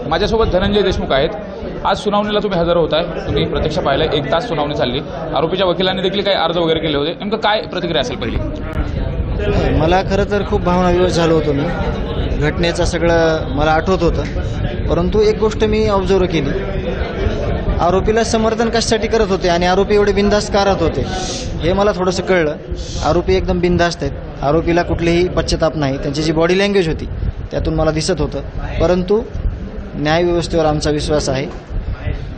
माझ्यासोबत धनंजय देशमुख आहेत. आज सुनावणीला तुम्ही हजर होताय. तुम्ही प्रत्यक्ष पाहिलं 1 तास सुनावणी चालली. आरोपीच्या वकिलांनी देखील काही अर्ज वगैरे केले होते. नेमकं काय प्रतिक्रिया असेल पहिली? मला खरं तर खूप भावनाविवश झालो होतो. मी घटनेचं सगळं मला आठवत होतं, परंतु एक गोष्ट मी ऑब्झर्व केली. आरोपीला समर्थन कशासाठी करत होते आणि आरोपी एवढे बिनधास्त का राहत होते हे मला थोडंसं कळलं. आरोपी एकदम बिनधास्त आहेत. आरोपीला कुठलेही पश्चाताप नाही. त्यांची जी बॉडी लँग्वेज होती त्यातून मला दिसत होतं. परंतु न्यायव्यवस्थेवर आमचा विश्वास आहे.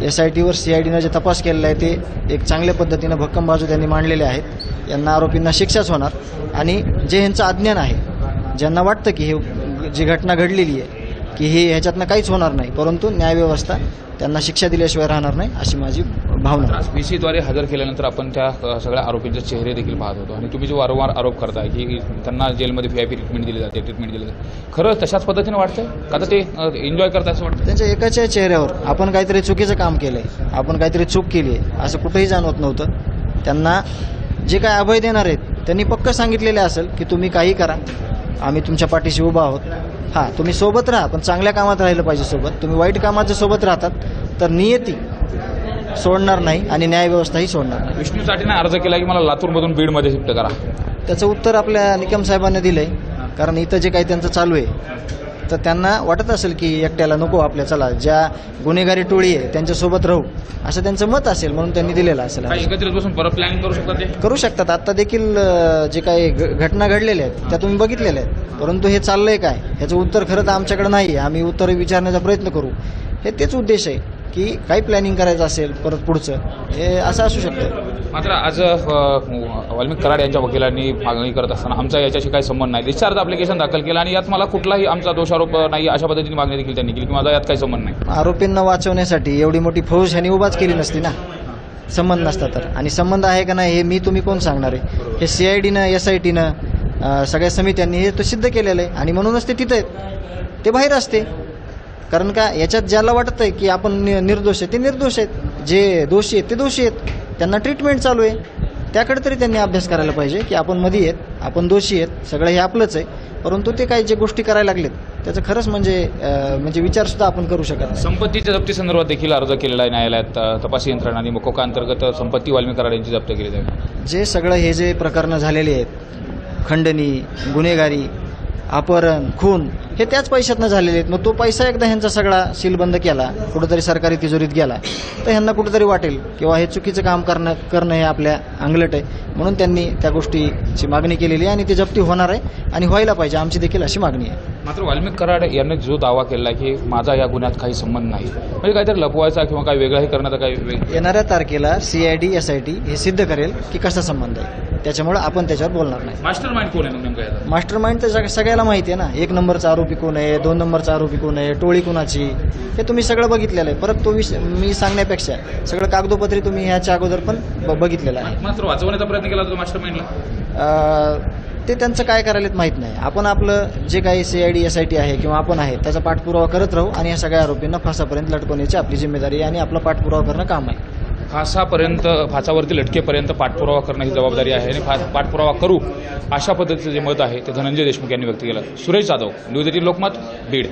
SITवर CIDनं जे तपास केलेला आहे ते एक चांगल्या पद्धतीनं भक्कम बाजू त्यांनी मांडलेले आहेत. यांना आरोपींना शिक्षाच होणार. आणि जे ह्यांचं अज्ञान आहे, ज्यांना वाटतं की हे जी घटना घडलेली आहे की हे ह्याच्यातनं काहीच होणार नाही, परंतु न्यायव्यवस्था त्यांना शिक्षा दिल्याशिवाय राहणार नाही अशी माझी भावना. आज PCद्वारे हजर केल्यानंतर आपण त्या सगळ्या आरोपींचे चेहरे देखील पाहत होतो आणि तुम्ही जो वारंवार आरोप करताय की त्यांना जेलमध्ये VIP ट्रीटमेंट दिली जाते, ट्रीटमेंट दिली जाते, खरं तशाच पद्धतीने वाटतंय का? तर ते एन्जॉय करताय असं वाटतं? त्यांच्या एकाच्या चेहऱ्यावर आपण काहीतरी चुकीचं काम केलंय, आपण काहीतरी चूक केली आहे असं कुठेही जाणवत नव्हतं. त्यांना जे काय अभय देणार आहेत त्यांनी पक्क सांगितलेले असेल की तुम्ही काही करा, आम्ही तुमच्या पाठीशी उभा आहोत. हां, तुम्ही सोबत राहा, पण चांगल्या कामात राहिलं पाहिजे सोबत. तुम्ही वाईट कामात जर सोबत राहतात तर नियती सोडणार नाही आणि न्यायव्यवस्थाही सोडणार नाही. विष्णू चाटीने अर्ज केला की मला लातूरमधून बीडमध्ये शिफ्ट करा. त्याचं उत्तर आपल्या निकम साहेबांनी दिलं आहे. कारण इथं जे काही त्यांचं चालू आहे तर त्यांना वाटत असेल की एकट्याला नको, आपल्या चला ज्या गुन्हेगारी टोळी आहे त्यांच्यासोबत राहू असं त्यांचं मत असेल, म्हणून त्यांनी दिलेलं असेल. एकत्रित बसून परत प्लॅनिंग करू शकतात, ते करू शकतात. आत्ता देखील जे काही घटना घडलेल्या आहेत त्या तुम्ही बघितलेल्या आहेत. परंतु हे चाललंय काय ह्याचं उत्तर खरं तर आमच्याकडे नाही आहे. आम्ही उत्तर विचारण्याचा प्रयत्न करू. हे तेच उद्देश आहे की काही प्लॅनिंग करायचं असेल परत पुढचं, हे असं असू शकतं. मात्र आज वाल्मिक कराड यांच्या वकिलांनी मागणी करत असताना आमचा याच्याशी काही संबंध नाही, डिस्चार्ज ॲप्लिकेशन दाखल केलं आणि यात मला कुठलाही आमचा दोषारोप नाही अशा पद्धतीने मागणी देखील त्यांनी केली की माझा यात काही संबंध नाही. आरोपींना वाचवण्यासाठी एवढी मोठी फौज ह्यांनी उभाच केली नसती ना, संबंध नसता तर. आणि संबंध आहे का नाही हे मी तुम्ही कोण सांगणार आहे? हे CIDनं SITनं सगळ्या समित्यांनी हे तो सिद्ध केलेलं आहे आणि म्हणूनच ते तिथं आहेत. ते बाहेर असते. कारण का याच्यात ज्याला वाटतं आहे की आपण निर्दोष आहे ते निर्दोष आहेत, जे दोषी आहेत ते दोषी आहेत, त्यांना ट्रीटमेंट चालू आहे. त्याकडे तरी त्यांनी अभ्यास करायला पाहिजे की आपण मध्ये आहेत, आपण दोषी आहेत, सगळं हे आपलंच आहे. परंतु ते काही जे गोष्टी करायला लागलेत त्याचं खरंच म्हणजे विचारसुद्धा आपण करू शकत नाही. संपत्तीच्या जप्ती संदर्भात देखील अर्ज केलेला आहे न्यायालयात. तपास यंत्रणांनी मकोका अंतर्गत संपत्ती वाल्मिक कराड यांची जप्त केली जाईल. जे सगळं हे जे प्रकरणं झालेली आहेत, खंडणी, गुन्हेगारी, अपहरण, खून, हे त्याच पैशातनं झालेले आहेत. मग तो पैसा एकदा ह्यांचा सगळा सीलबंद केला, कुठंतरी सरकारी तिजोरीत गेला तर ह्यांना कुठंतरी वाटेल किंवा हे चुकीचं काम करणं हे आपल्या अंगलट आहे. म्हणून त्यांनी त्या गोष्टीची मागणी केलेली आहे आणि ती जप्ती होणार आहे आणि व्हायला पाहिजे. आमची देखील अशी मागणी आहे. मात्र वाल्मिक कराड यांनी जो दावा केला की माझा या गुन्ह्यात काही संबंध नाही, म्हणजे काहीतरी लपवायचा किंवा काही वेगळंही करण्याचा काही येणाऱ्या तारखेला CID SIT हे सिद्ध करेल की कसा संबंध आहे. त्याच्यामुळे आपण त्याच्यावर बोलणार नाही. मास्टर माइंड कोण आहे नेमकं? मास्टर माइंड तर सगळ्याला माहिती आहे ना. 1 नंबरचा आरोपी कोण आहे, 2 नंबरचा आरोपी कोण आहे, टोळी कोणाची, हे तुम्ही सगळं बघितलेलं आहे. परत तो मी सांगण्यापेक्षा सगळं कागदोपत्री तुम्ही ह्याच्या अगोदर पण बघितलेलं आहे. मात्र वाचवण्याचा प्रयत्न केला तो मास्टर माइंडला. ते त्यांचं काय करायला माहीत नाही. आपण आपलं जे काही CID SIT आहे किंवा आपण आहे त्याचा पाठपुरावा करत राहू आणि या सगळ्या आरोपींना फासापर्यंत लटकवण्याची आपली जिम्मेदारी आणि आपला पाठपुरावा करणं काम आहे. फासावरती लटकेपर्यंत पाठपुरावा करणं ही जबाबदारी आहे आणि पाठपुरावा करू अशा पद्धतीचं जे मत आहे ते धनंजय देशमुख यांनी व्यक्त केलं. सुरेश जाधव, न्यूज 18 लोकमत, बीड.